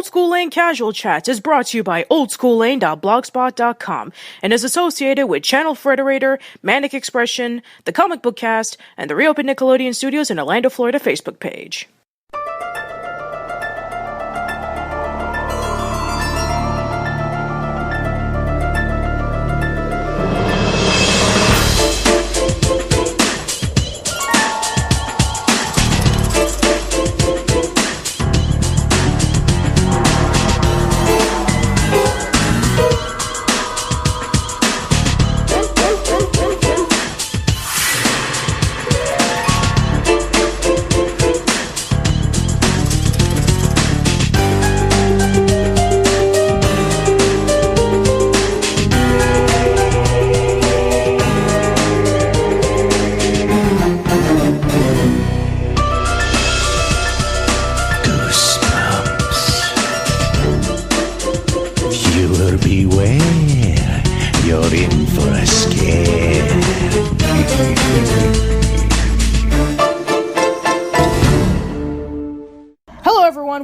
School Lane Casual Chats is brought to you by oldsschoollane.blogspot.com and is associated with Channel Frederator, Manic Expression, the Comic Book Cast, and the Reopened Nickelodeon Studios in Orlando, Florida Facebook page.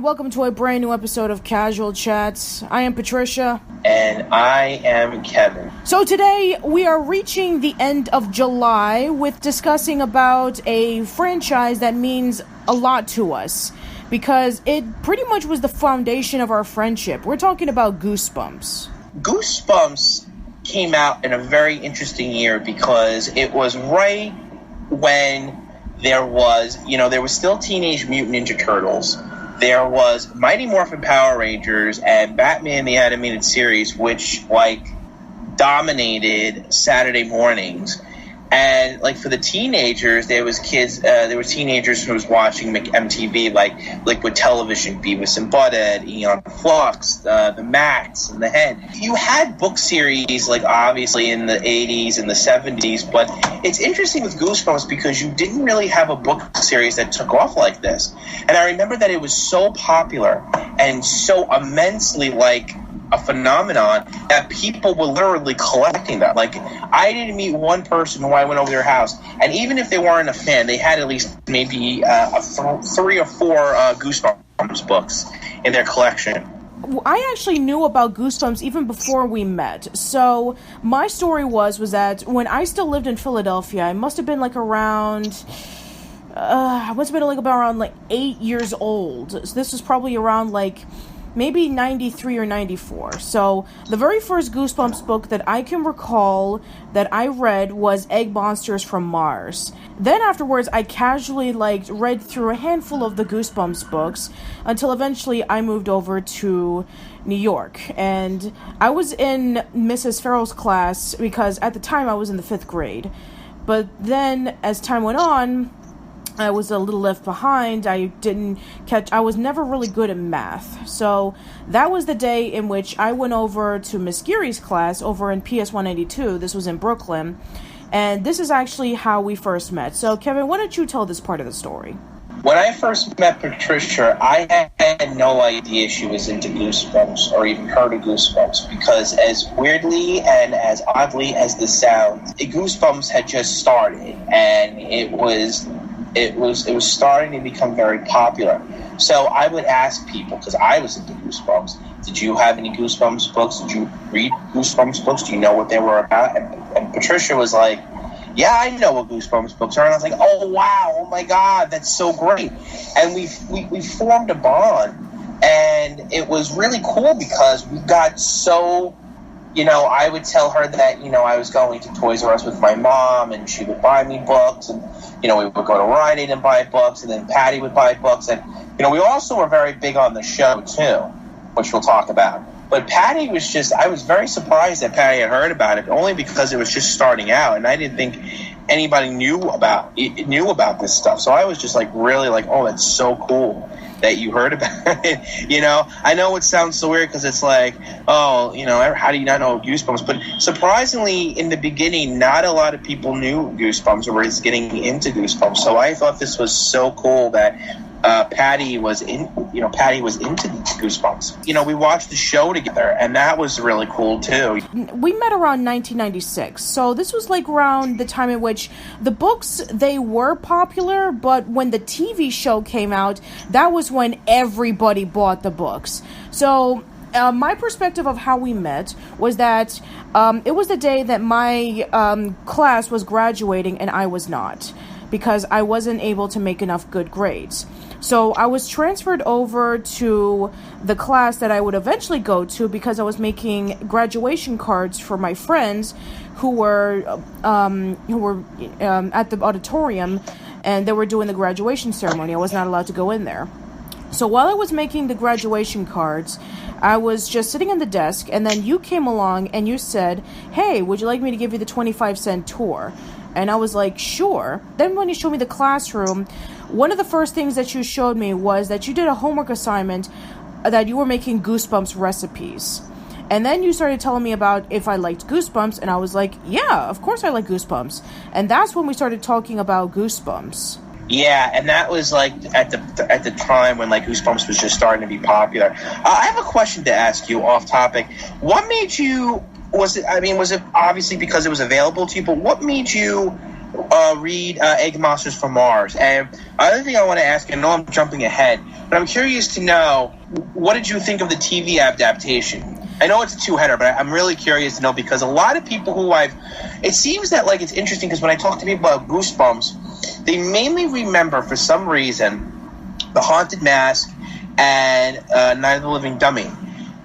Welcome to a brand new episode of Casual Chats. I am Patricia. And I am Kevin. So today we are reaching the end of July with discussing about a franchise that means a lot to us because it pretty much was the foundation of our friendship. We're talking about Goosebumps. Goosebumps came out in a very interesting year because it was right when there was still Teenage Mutant Ninja Turtles. There was Mighty Morphin Power Rangers and Batman the Animated Series, which, dominated Saturday mornings. And, for the teenagers, there was teenagers who was watching MTV, like Liquid Television, Beavis and Butthead, Eon Flux, the Mats, and the Head. You had book series, obviously in the 80s and the 70s, but it's interesting with Goosebumps because you didn't really have a book series that took off like this. And I remember that it was so popular and so immensely, a phenomenon that people were literally collecting that. I didn't meet one person who I went over their house, and even if they weren't a fan, they had at least maybe 3 or 4 Goosebumps books in their collection. I actually knew about Goosebumps even before we met. So my story was that when I still lived in Philadelphia, I must have been around 8 years old. So this was probably around maybe 93 or 94. So the very first Goosebumps book that I can recall that I read was Egg Monsters from Mars. Then afterwards, I casually read through a handful of the Goosebumps books until eventually I moved over to New York. And I was in Mrs. Farrell's class because at the time I was in the 5th grade. But then as time went on, I was a little left behind. I was never really good at math. So that was the day in which I went over to Miss Geary's class over in PS 192. This was in Brooklyn. And this is actually how we first met. So Kevin, why don't you tell this part of the story? When I first met Patricia, I had no idea she was into Goosebumps or even heard of Goosebumps because as weirdly and as oddly as this sounds, Goosebumps had just started and it was starting to become very popular. So I would ask people, because I was into Goosebumps, did you have any Goosebumps books? Did you read Goosebumps books? Do you know what they were about? And Patricia was like, yeah, I know what Goosebumps books are. And I was like, oh, wow, oh, my God, that's so great. And we formed a bond. And it was really cool because we got so... I would tell her that, I was going to Toys R Us with my mom and she would buy me books and, we would go to Rite Aid and buy books and then Patty would buy books. And, we also were very big on the show, too, which we'll talk about. But Patty was I was very surprised that Patty had heard about it, only because it was just starting out. And I didn't think anybody knew about this stuff. So I was just really oh, that's so cool that you heard about it. I know it sounds so weird because it's how do you not know Goosebumps? But surprisingly, in the beginning, not a lot of people knew Goosebumps or was getting into Goosebumps. So I thought this was so cool that Patty was into Goosebumps. We watched the show together, and that was really cool too. We met around 1996, so this was like around the time in which the books, they were popular, but when the TV show came out, that was when everybody bought the books. So my perspective of how we met was that it was the day that my class was graduating and I was not, because I wasn't able to make enough good grades. So I was transferred over to the class that I would eventually go to because I was making graduation cards for my friends who were at the auditorium, and they were doing the graduation ceremony. I was not allowed to go in there. So while I was making the graduation cards, I was just sitting on the desk, and then you came along and you said, "Hey, would you like me to give you the 25-cent tour?" And I was like, "Sure." Then when you showed me the classroom, one of the first things that you showed me was that you did a homework assignment that you were making Goosebumps recipes. And then you started telling me about if I liked Goosebumps, and I was like, yeah, of course I like Goosebumps. And that's when we started talking about Goosebumps. Yeah, and that was like at the time when like Goosebumps was just starting to be popular. I have a question to ask you off topic. What made you, was it obviously because it was available to you, but what made you read Egg Monsters from Mars? And other thing I want to ask, I know I'm jumping ahead, but I'm curious to know, what did you think of the TV adaptation? I know it's a two-header, but I'm really curious to know, because a lot of people it seems that like it's interesting, because when I talk to people about Goosebumps, they mainly remember for some reason The Haunted Mask and Night of the Living Dummy.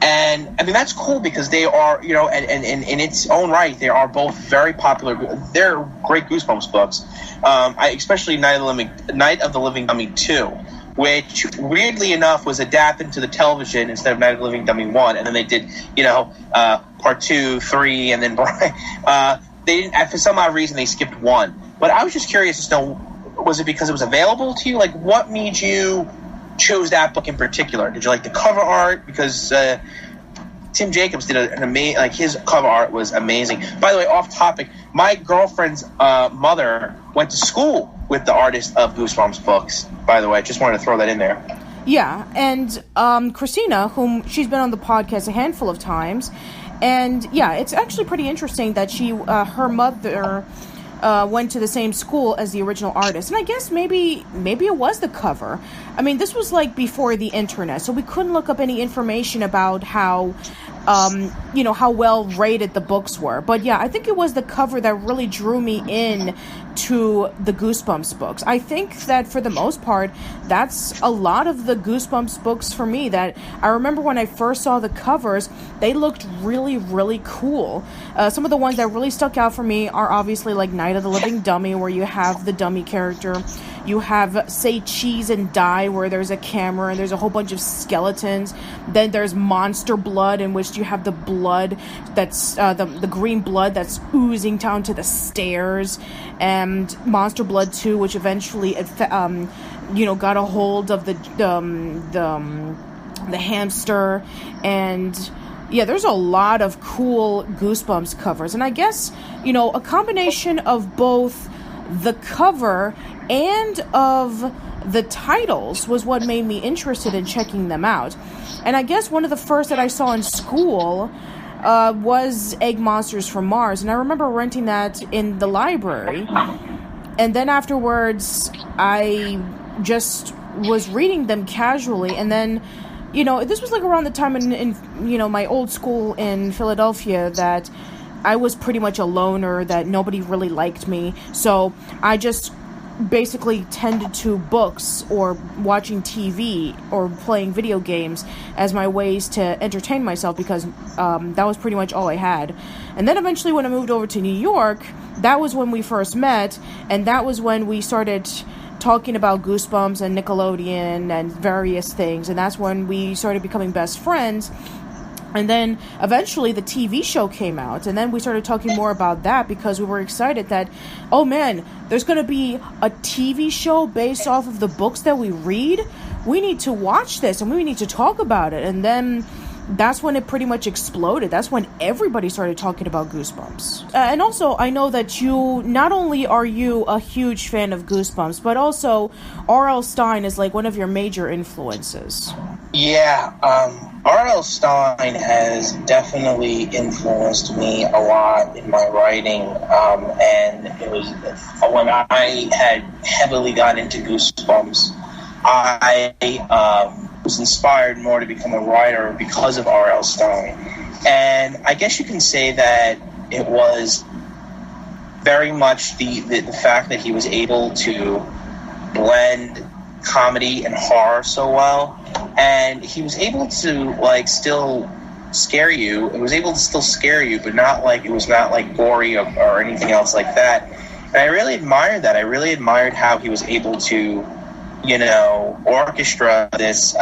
And I mean, that's cool because they are, and in its own right, they are both very popular. They're great Goosebumps books. Especially Night of the Living Dummy 2, which weirdly enough was adapted to the television instead of Night of the Living Dummy 1. And then they did, part 2, 3, and then they didn't, for some odd reason, they skipped 1. But I was just curious to know, was it because it was available to you? Like, what made you chose that book in particular? Did you like the cover art? Because Tim Jacobs did an amazing, like, his cover art was amazing. By the way, off topic, my girlfriend's mother went to school with the artist of Goosebumps books. By the way, just wanted to throw that in there. Yeah, and Christina, whom she's been on the podcast a handful of times, and yeah, it's actually pretty interesting that her mother went to the same school as the original artist. And I guess maybe it was the cover. I mean, this was like before the internet, so we couldn't look up any information about how well rated the books were. But yeah, I think it was the cover that really drew me in to the Goosebumps books. I think that for the most part, that's a lot of the Goosebumps books for me. That I remember when I first saw the covers, they looked really, really cool. Some of the ones that really stuck out for me are obviously like Night of the Living Dummy, where you have the dummy character. You have Say Cheese and Die, where there's a camera and there's a whole bunch of skeletons. Then there's Monster Blood, in which you have the blood that's the green blood that's oozing down to the stairs. And Monster Blood 2, which eventually got a hold of the hamster. And yeah, there's a lot of cool Goosebumps covers. And I guess, a combination of both the cover and of the titles was what made me interested in checking them out. And I guess one of the first that I saw in school was Egg Monsters from Mars. And I remember renting that in the library. And then afterwards, I just was reading them casually. And then, this was like around the time in my old school in Philadelphia that I was pretty much a loner, that nobody really liked me. So I just basically tended to books or watching TV or playing video games as my ways to entertain myself, because that was pretty much all I had. And then eventually when I moved over to New York, that was when we first met, and that was when we started talking about Goosebumps and Nickelodeon and various things, and that's when we started becoming best friends. And then eventually the TV show came out, and then we started talking more about that because we were excited that, oh man, there's going to be a TV show based off of the books that we read. We need to watch this and we need to talk about it. And then that's when it pretty much exploded. That's when everybody started talking about Goosebumps. And also, I know that not only are you a huge fan of Goosebumps, but also R.L. Stine is like one of your major influences. Yeah, R.L. Stine has definitely influenced me a lot in my writing, and it was when I had heavily got into Goosebumps, I was inspired more to become a writer because of R.L. Stine. And I guess you can say that it was very much the fact that he was able to blend comedy and horror so well, and he was able to still scare you. It was able to still scare you, but it was not gory or anything else like that. And I really admired that. I really admired how he was able to orchestra this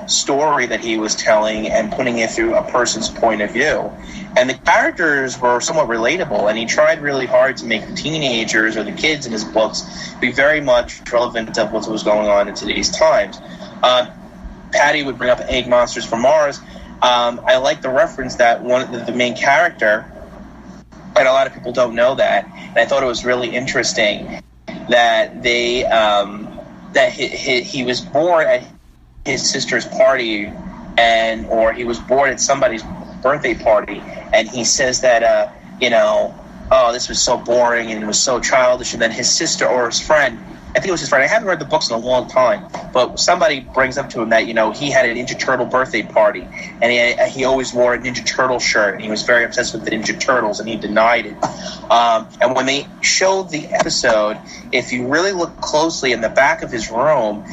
story that he was telling and putting it through a person's point of view. And the characters were somewhat relatable, and he tried really hard to make the teenagers or the kids in his books be very much relevant of what was going on in today's times. Patty would bring up Egg Monsters from Mars. I like the reference that the main character, and a lot of people don't know that, and I thought it was really interesting that they that he was born at his sister's party, or he was born at somebody's birthday party, and he says that oh, this was so boring and it was so childish, and then his sister or his friend, I think it was his friend, I haven't read the books in a long time, but somebody brings up to him that he had a Ninja Turtle birthday party, and he always wore a Ninja Turtle shirt, and he was very obsessed with the Ninja Turtles, and he denied it. And when they showed the episode, if you really look closely in the back of his room,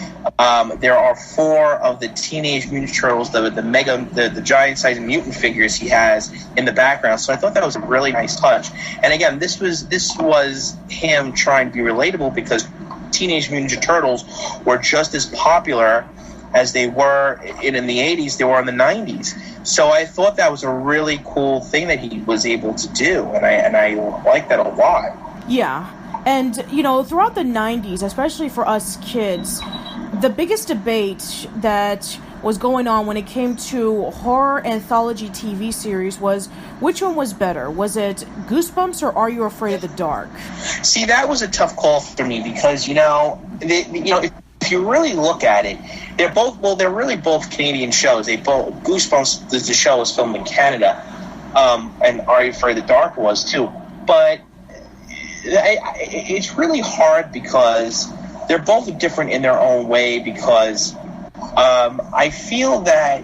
there are 4 of the Teenage Mutant Turtles, the giant-sized mutant figures he has in the background. So I thought that was a really nice touch. And again, this was him trying to be relatable, because Teenage Mutant Ninja Turtles were just as popular as they were in the 80s, they were in the 90s. So I thought that was a really cool thing that he was able to do, and I like that a lot. Yeah, and throughout the 90s, especially for us kids, the biggest debate that was going on when it came to horror anthology TV series was which one was better. Was it Goosebumps or Are You Afraid of the Dark? See, that was a tough call for me because, if you really look at it, they're really both Canadian shows. Goosebumps, the show, was filmed in Canada, and Are You Afraid of the Dark was too. But it's really hard because they're both different in their own way, because I feel that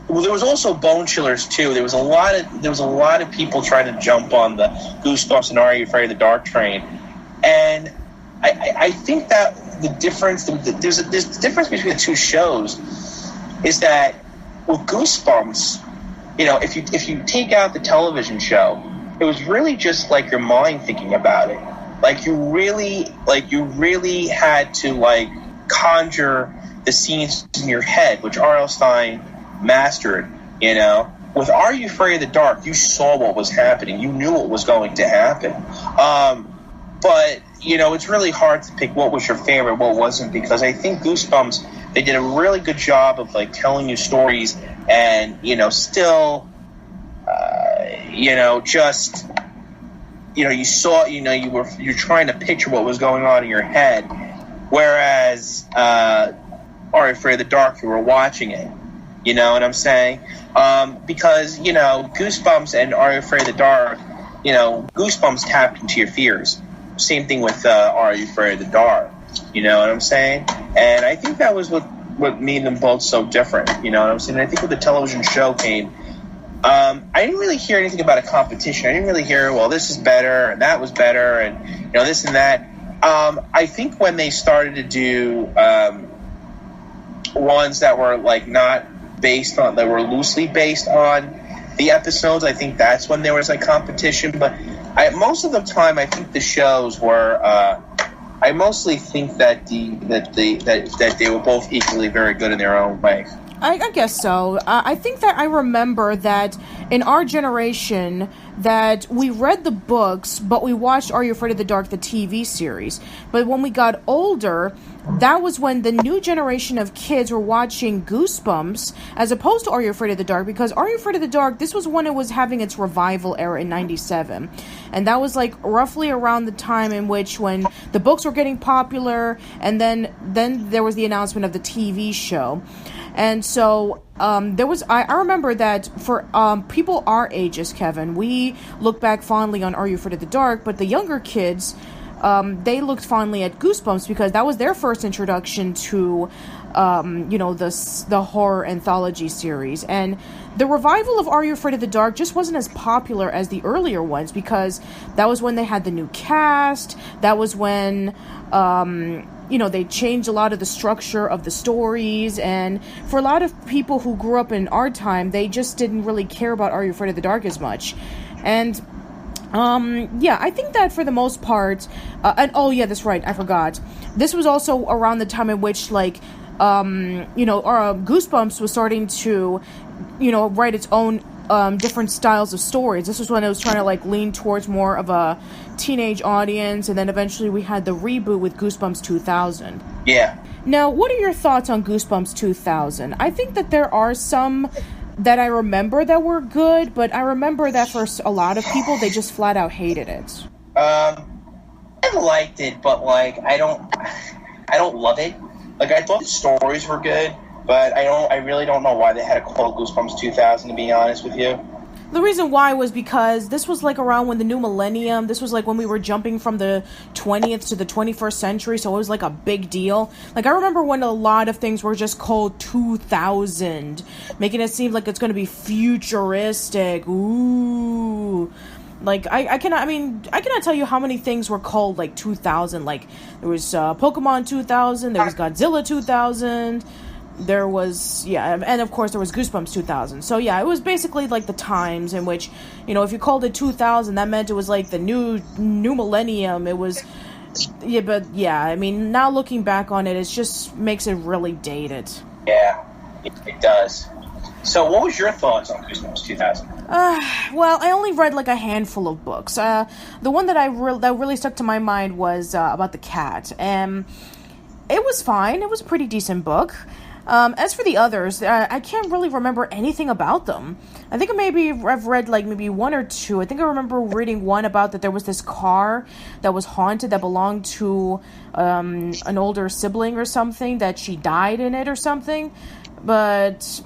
there was also Bone Chillers too. There was a lot of people trying to jump on the Goosebumps and Are You Afraid of the Dark train, and I think that there's a difference between the two shows is that with Goosebumps, if you take out the television show, it was really just your mind thinking about it. You really had to conjure the scenes in your head, which R.L. Stine mastered. With Are You Afraid of the Dark, you saw what was happening. You knew what was going to happen. But it's really hard to pick what was your favorite, what wasn't, because I think Goosebumps, they did a really good job of telling you stories, and still, just you saw, you're trying to picture what was going on in your head, whereas Are You Afraid of the Dark, you were watching it. You know what I'm saying? Because Goosebumps and Are You Afraid of the Dark, Goosebumps tapped into your fears. Same thing with Are You Afraid of the Dark? You know what I'm saying? And I think that was what made them both so different. You know what I'm saying? And I think when the television show came, I didn't really hear anything about a competition. I didn't really hear, well, this is better and that was better and this and that. I think when they started to do ones that were not based on, that were loosely based on the episodes, I think that's when there was competition. But most of the time, I think the shows were. I mostly think that they were both equally very good in their own way. I guess so. I think that I remember that in our generation that we read the books, but we watched Are You Afraid of the Dark, the TV series. But when we got older, that was when the new generation of kids were watching Goosebumps as opposed to Are You Afraid of the Dark, because Are You Afraid of the Dark, this was when it was having its revival era in 97. And that was like roughly around the time in which when the books were getting popular, and then there was the announcement of the TV show. And so there was, I remember that for people our ages, Kevin, we look back fondly on Are You Afraid of the Dark, but the younger kids, they looked fondly at Goosebumps because that was their first introduction to, the horror anthology series. And the revival of Are You Afraid of the Dark just wasn't as popular as the earlier ones because that was when they had the new cast. That was when, they changed a lot of the structure of the stories. And for a lot of people who grew up in our time, they just didn't really care about Are You Afraid of the Dark as much. And I think that for the most part, that's right, I forgot. This was also around the time in which, Goosebumps was starting to, write its own different styles of stories. This was when it was trying to, lean towards more of a teenage audience, and then eventually we had the reboot with Goosebumps 2000. Yeah. Now, what are your thoughts on Goosebumps 2000? I think that there are some that I remember that were good, but I remember that for a lot of people, they just flat out hated it. I liked it, but I don't love it. I thought the stories were good, but I really don't know why they had to call Goosebumps 2000, to be honest with you. The reason why was because this was around when the new millennium, this was when we were jumping from the 20th to the 21st century, so it was a big deal. I remember when a lot of things were just called 2000, making it seem like it's going to be futuristic. Ooh. I cannot tell you how many things were called 2000. There was Pokemon 2000, there was Godzilla 2000. There was, and of course there was Goosebumps 2000. So it was basically the times in which, if you called it 2000, that meant it was the new millennium. It was, now looking back on it, it just makes it really dated. Yeah, it does. So what was your thoughts on Goosebumps 2000? Well, I only read a handful of books. The one that that really stuck to my mind was about the cat. And it was fine. It was a pretty decent book. As for the others, I can't really remember anything about them. I think I've read maybe one or two. I think I remember reading one about that there was this car that was haunted that belonged to an older sibling or something, that she died in it or something. But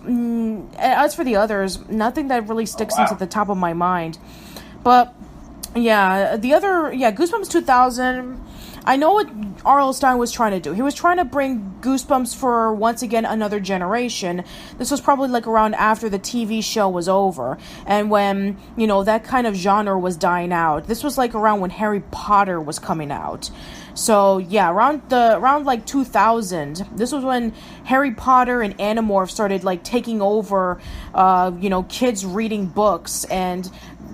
as for the others, nothing that really sticks into the top of my mind. But Goosebumps 2000, I know what R.L. Stine was trying to do. He was trying to bring Goosebumps for, once again, another generation. This was probably around after the TV show was over, and when, that kind of genre was dying out. This was around when Harry Potter was coming out. So, around 2000, this was when Harry Potter and Animorphs started, taking over, kids reading books, and,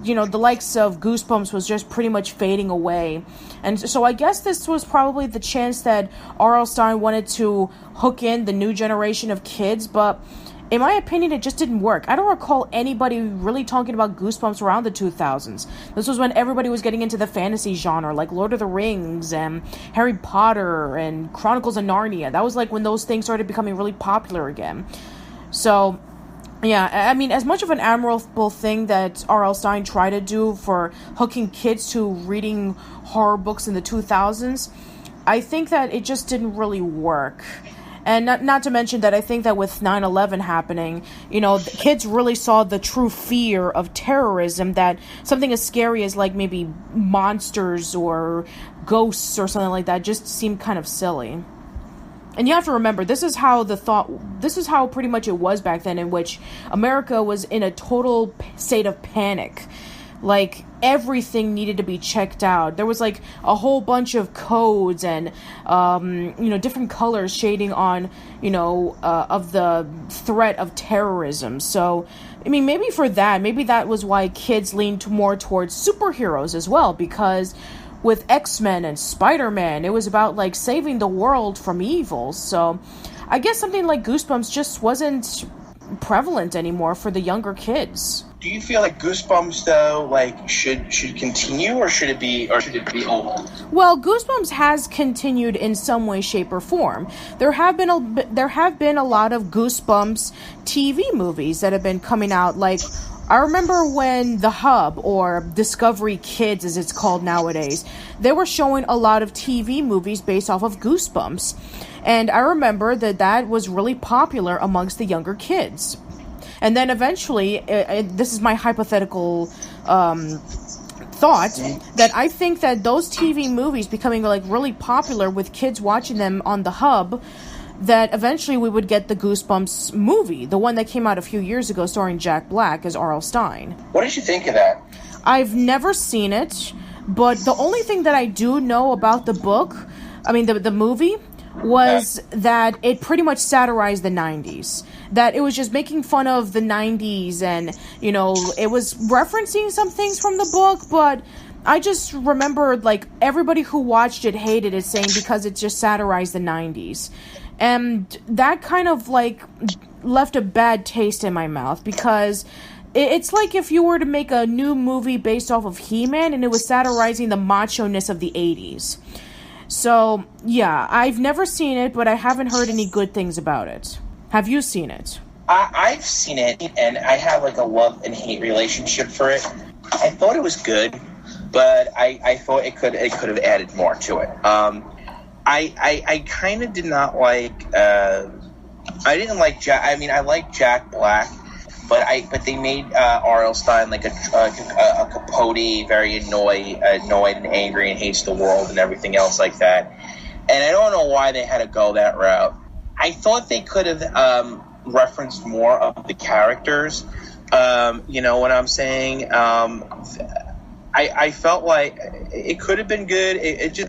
the likes of Goosebumps was just pretty much fading away. And so I guess this was probably the chance that R.L. Stine wanted to hook in the new generation of kids, but in my opinion, it just didn't work. I don't recall anybody really talking about Goosebumps around the 2000s. This was when everybody was getting into the fantasy genre, like Lord of the Rings and Harry Potter and Chronicles of Narnia. That was when those things started becoming really popular again. So, as much of an admirable thing that R.L. Stine tried to do for hooking kids to reading horror books in the 2000s, I think that it just didn't really work. And not to mention that I think that with 9/11 happening, the kids really saw the true fear of terrorism, that something as scary as maybe monsters or ghosts or something like that just seemed kind of silly. And you have to remember, this is how pretty much it was back then, in which America was in a total state of panic. Everything needed to be checked out. There was a whole bunch of codes and different colors shading on of the threat of terrorism. So maybe that was why kids leaned more towards superheroes as well, because with X-Men and Spider-Man, it was about saving the world from evil. So I guess something like Goosebumps just wasn't prevalent anymore for the younger kids. Do you feel like Goosebumps though, like should continue, or should it be over? Well, Goosebumps has continued in some way, shape, or form. There have been a lot of Goosebumps TV movies that have been coming out. Like, I remember when The Hub, or Discovery Kids as it's called nowadays, they were showing a lot of TV movies based off of Goosebumps. And I remember that was really popular amongst the younger kids. And then eventually, this is my hypothetical thought, that I think that those TV movies becoming like really popular with kids watching them on the Hub, that eventually we would get the Goosebumps movie, the one that came out a few years ago starring Jack Black as R.L. Stein. What did you think of that? I've never seen it, but the only thing that I do know about the movie, was that it pretty much satirized the 90s. That it was just making fun of the 90s, and, it was referencing some things from the book, but I just remembered, like, everybody who watched it hated it, saying because it just satirized the 90s. And that kind of, like, left a bad taste in my mouth, because it's like if you were to make a new movie based off of He-Man, and it was satirizing the macho-ness of the 80s. So, yeah, I've never seen it, but I haven't heard any good things about it. Have you seen it? I've seen it, and I have like a love and hate relationship for it. I thought it was good, but I thought it could have added more to it. I kind of did not like. I didn't like Jack. I mean, I like Jack Black, but they made R.L. Stein like a Capote, very annoyed and angry, and hates the world and everything else like that. And I don't know why they had to go that route. I thought they could have referenced more of the characters. You know what I'm saying? I felt like it could have been good.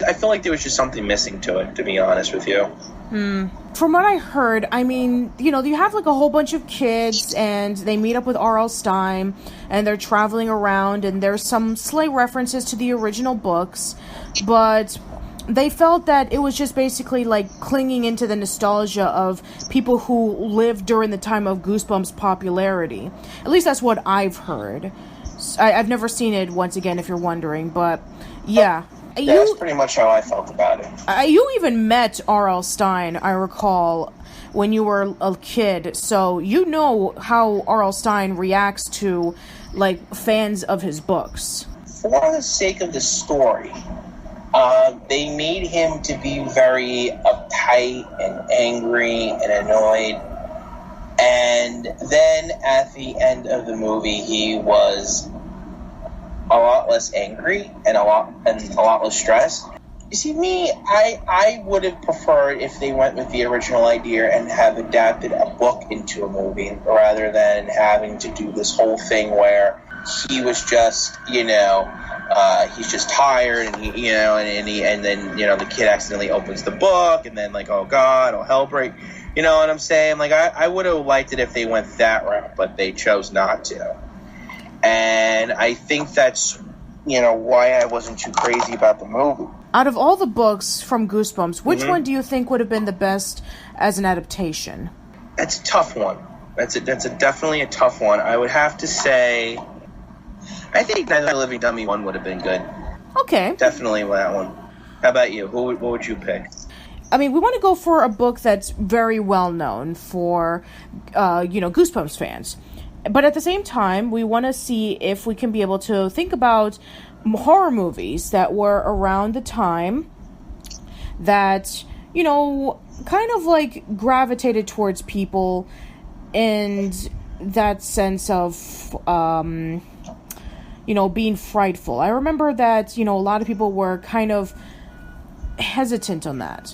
I feel like there was just something missing to it, to be honest with you. From what I heard, I mean, you have like a whole bunch of kids, and they meet up with R.L. Stein, and they're traveling around, and there's some slight references to the original books, but they felt that it was just basically like clinging into the nostalgia of people who lived during the time of Goosebumps' popularity. At least that's what I've heard. I've never seen it, once again, if you're wondering, but yeah. That's pretty much how I felt about it. You even met R.L. Stein, I recall, when you were a kid, so you know how R.L. Stein reacts to, like, fans of his books. For the sake of the story, they made him to be very uptight and angry and annoyed. And then at the end of the movie, he was a lot less angry and a lot less stressed. You see, I would have preferred if they went with the original idea and have adapted a book into a movie rather than having to do this whole thing where he was just, he's just tired, and and then the kid accidentally opens the book, and then like, oh God, oh hell break. You know what I'm saying? Like, I would have liked it if they went that route, but they chose not to. And I think that's, why I wasn't too crazy about the movie. Out of all the books from Goosebumps, which one do you think would have been the best as an adaptation? That's a tough one. That's definitely a tough one. I would have to say, I think Night of the Living Dummy one would have been good. Okay. Definitely that one. How about you? What would you pick? I mean, we want to go for a book that's very well known for, Goosebumps fans. But at the same time, we want to see if we can be able to think about horror movies that were around the time that, kind of like gravitated towards people in that sense of, being frightful. I remember that, a lot of people were kind of hesitant on that.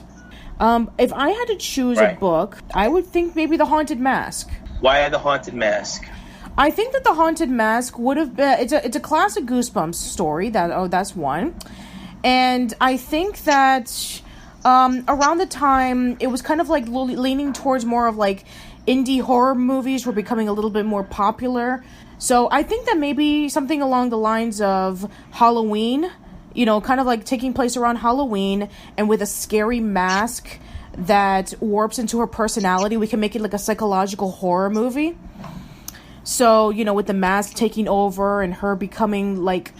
If I had to choose a book, I would think maybe The Haunted Mask. Why The Haunted Mask? I think that The Haunted Mask would have been... It's a classic Goosebumps story. That's one. And I think that around the time, it was kind of like leaning towards more of like indie horror movies were becoming a little bit more popular. So I think that maybe something along the lines of Halloween... kind of like taking place around Halloween and with a scary mask that warps into her personality. We can make it like a psychological horror movie. So, with the mask taking over and her becoming like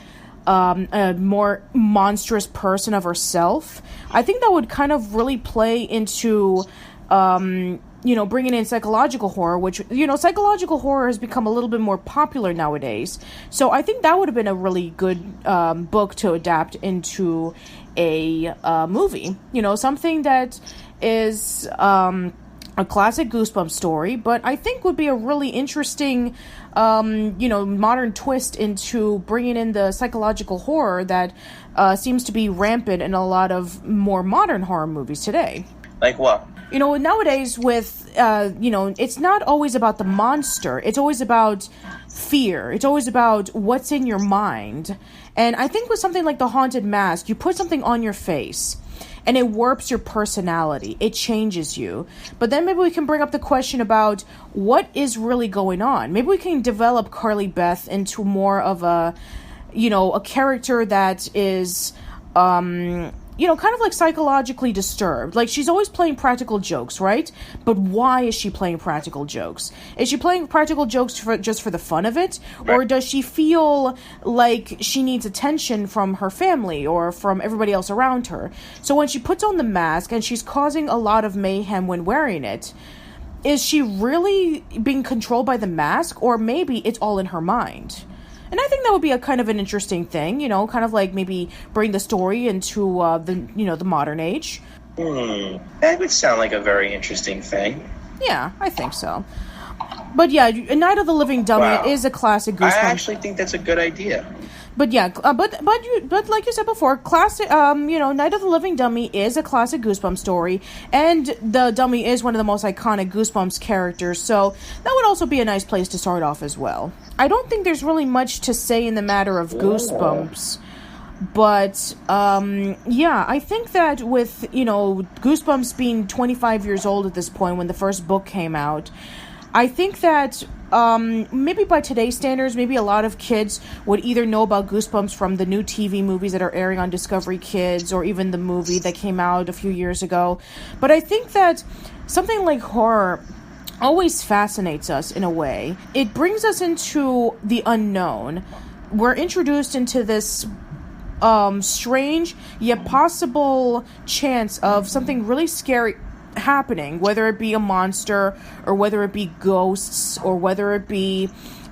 a more monstrous person of herself. I think that would kind of really play into, bringing in psychological horror, which, psychological horror has become a little bit more popular nowadays. So I think that would have been a really good book to adapt into a movie. Something that is a classic Goosebumps story, but I think would be a really interesting, modern twist into bringing in the psychological horror that seems to be rampant in a lot of more modern horror movies today. Like what? Nowadays with, it's not always about the monster. It's always about fear. It's always about what's in your mind. And I think with something like The Haunted Mask, you put something on your face and it warps your personality. It changes you. But then maybe we can bring up the question about what is really going on. Maybe we can develop Carly Beth into more of a character that is, kind of like psychologically disturbed. Like, she's always playing practical jokes, right? But why is she playing practical jokes? Is she playing practical jokes just for the fun of it? Or does she feel like she needs attention from her family or from everybody else around her? So when she puts on the mask and she's causing a lot of mayhem when wearing it, is she really being controlled by the mask? Or maybe it's all in her mind? And I think that would be a kind of an interesting thing, kind of like maybe bring the story into the modern age. That would sound like a very interesting thing. Yeah, I think so. But yeah, Night of the Living Dummy is a classic Goosebumps. I actually think that's a good idea. But yeah, but like you said before, classic. Night of the Living Dummy is a classic Goosebumps story, and the dummy is one of the most iconic Goosebumps characters. So that would also be a nice place to start off as well. I don't think there's really much to say in the matter of Goosebumps, but I think that with Goosebumps being 25 years old at this point when the first book came out, I think that maybe by today's standards, maybe a lot of kids would either know about Goosebumps from the new TV movies that are airing on Discovery Kids, or even the movie that came out a few years ago. But I think that something like horror always fascinates us in a way. It brings us into the unknown. We're introduced into this strange yet possible chance of something really scary happening, whether it be a monster or whether it be ghosts or whether it be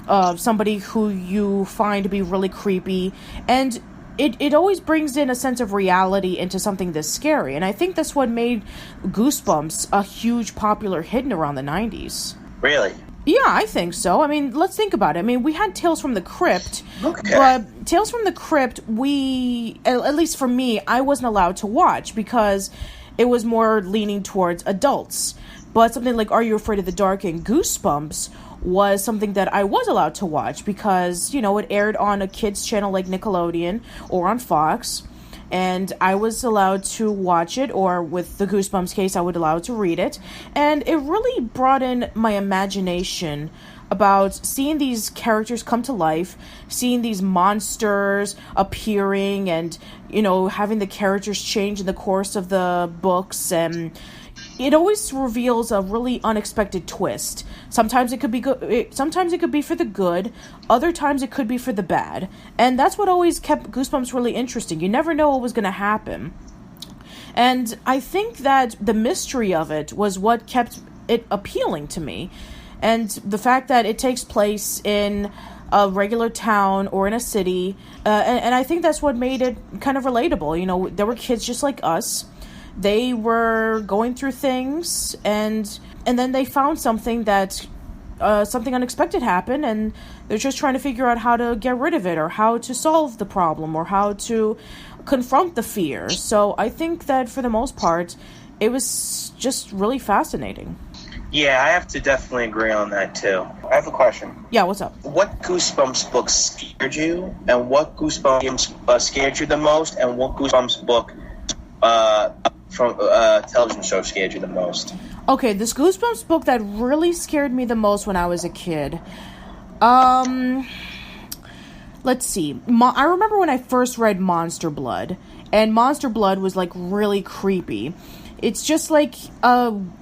somebody who you find to be really creepy, and it always brings in a sense of reality into something this scary. And I think that's what made Goosebumps a huge popular hit in around the 90s. Really? Yeah, I think so. I mean, let's think about it. I mean, we had Tales from the Crypt, okay, but Tales from the Crypt, at least for me, I wasn't allowed to watch because it was more leaning towards adults. But something like Are You Afraid of the Dark and Goosebumps was something that I was allowed to watch because, it aired on a kids channel like Nickelodeon or on Fox, and I was allowed to watch it, or with the Goosebumps case, I was allowed to read it. And it really brought in my imagination about seeing these characters come to life, seeing these monsters appearing, and, having the characters change in the course of the books. And it always reveals a really unexpected twist. Sometimes it could be good. Sometimes it could be for the good. Other times it could be for the bad. And that's what always kept Goosebumps really interesting. You never know what was going to happen. And I think that the mystery of it was what kept it appealing to me. And the fact that it takes place in a regular town or in a city. And I think that's what made it kind of relatable. There were kids just like us. They were going through things, and then they found something that something unexpected happened, and they're just trying to figure out how to get rid of it, or how to solve the problem, or how to confront the fear. So I think that for the most part, it was just really fascinating. Yeah, I have to definitely agree on that too. I have a question. Yeah, what's up? What Goosebumps book scared you, and what Goosebumps scared you the most, and what Goosebumps book from television show scared you the most? Okay, this Goosebumps book that really scared me the most when I was a kid. Let's see. I remember when I first read Monster Blood, and Monster Blood was like really creepy. It's just like,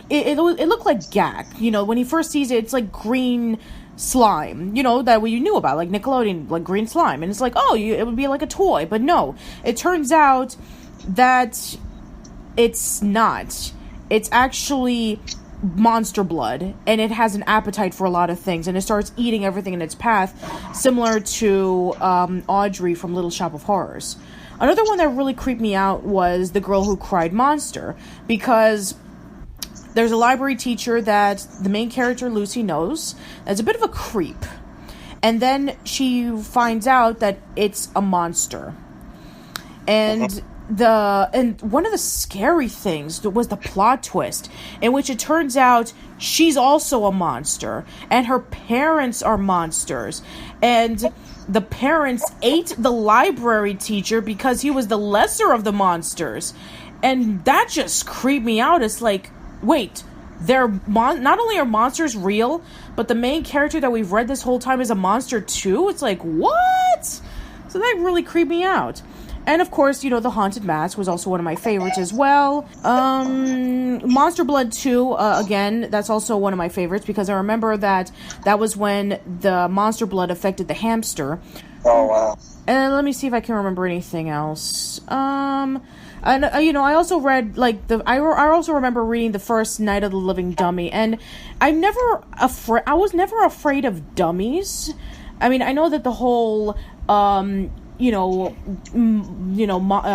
it looked like Gak. You know, when he first sees it, it's like green slime, you know, that you knew about, like Nickelodeon, like green slime. And it's like, oh, it would be like a toy. But no, it turns out that it's not. It's actually monster blood, and it has an appetite for a lot of things, and it starts eating everything in its path, similar to Audrey from Little Shop of Horrors. Another one that really creeped me out was The Girl Who Cried Monster, because there's a library teacher that the main character, Lucy, knows as a bit of a creep. And then she finds out that it's a monster. And one of the scary things was the plot twist, in which it turns out she's also a monster, and her parents are monsters. And the parents ate the library teacher because he was the lesser of the monsters. And that just creeped me out. It's like, wait, not only are monsters real, but the main character that we've read this whole time is a monster too? It's like, what? So that really creeped me out. And of course, you know, The Haunted Mask was also one of my favorites as well. Monster Blood 2, again, that's also one of my favorites, because I remember that was when the monster blood affected the hamster. Oh, wow. And let me see if I can remember anything else. And you know, I also read, like, I also remember reading the first Night of the Living Dummy, and I was never afraid of dummies. I mean, I know that the whole, a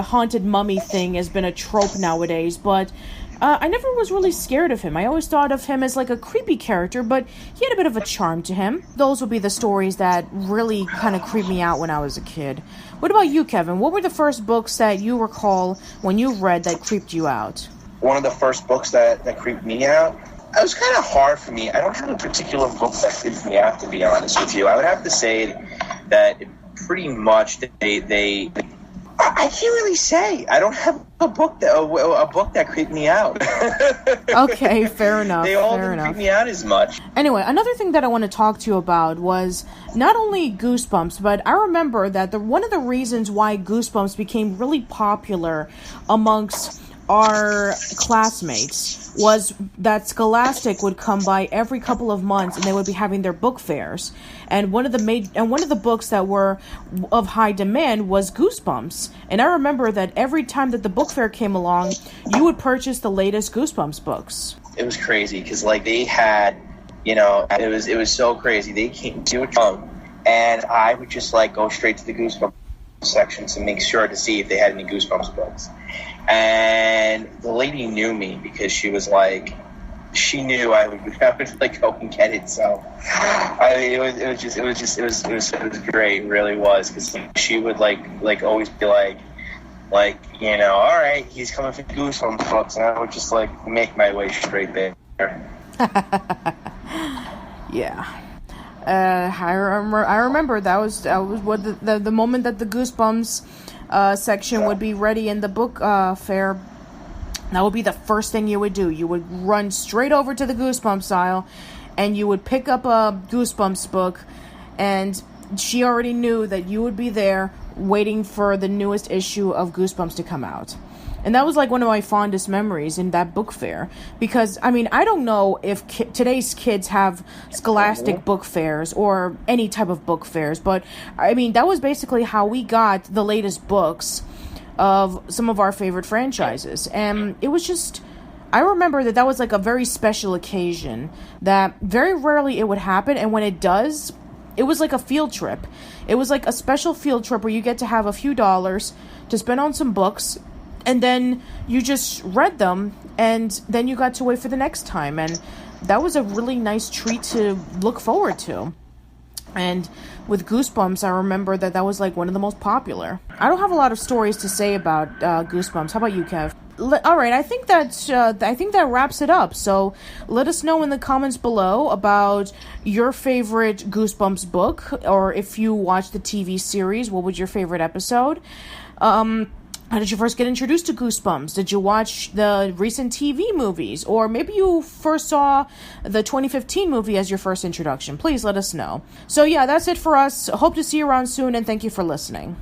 haunted mummy thing has been a trope nowadays, but I never was really scared of him. I always thought of him as like a creepy character, but he had a bit of a charm to him. Those would be the stories that really kind of creeped me out when I was a kid. What about you, Kevin? What were the first books that you recall when you read that creeped you out? One of the first books that creeped me out, it was kind of hard for me. I don't have a particular book that creeped me out, to be honest with you. I would have to say that pretty much I can't really say. I don't have a book that creeped me out. Okay, fair enough. They all didn't creep me out as much. Anyway, another thing that I want to talk to you about was not only Goosebumps, but I remember that one of the reasons why Goosebumps became really popular amongst our classmates was that Scholastic would come by every couple of months, and they would be having their book fairs. And one of the books that were of high demand was Goosebumps. And I remember that every time that the book fair came along, you would purchase the latest Goosebumps books. It was crazy because, like, they had, you know, it was so crazy. They came to a town, and I would just like go straight to the Goosebumps section to make sure to see if they had any Goosebumps books. And the lady knew me because she was like, she knew I would like go and get it. So it was great. It really was, because she would like always be like, you know, all right, he's coming for Goosebumps books, and I would just like make my way straight there. Yeah. I remember that was what the moment that the Goosebumps section would be ready in the book fair. That would be the first thing you would do. You would run straight over to the Goosebumps aisle, and you would pick up a Goosebumps book, and she already knew that you would be there waiting for the newest issue of Goosebumps to come out. And that was like one of my fondest memories in that book fair. Because, I mean, I don't know if today's kids have Scholastic book fairs or any type of book fairs. But, I mean, that was basically how we got the latest books of some of our favorite franchises. And it was just, I remember that was like a very special occasion that very rarely it would happen. And when it does, it was like a field trip. It was like a special field trip where you get to have a few dollars to spend on some books. And then you just read them, and then you got to wait for the next time. And that was a really nice treat to look forward to. And with Goosebumps, I remember that was like one of the most popular. I don't have a lot of stories to say about Goosebumps. How about you, Kev? All right, I think that wraps it up. So let us know in the comments below about your favorite Goosebumps book, or if you watched the TV series, what was your favorite episode? How did you first get introduced to Goosebumps? Did you watch the recent TV movies? Or maybe you first saw the 2015 movie as your first introduction. Please let us know. So yeah, that's it for us. Hope to see you around soon, and thank you for listening.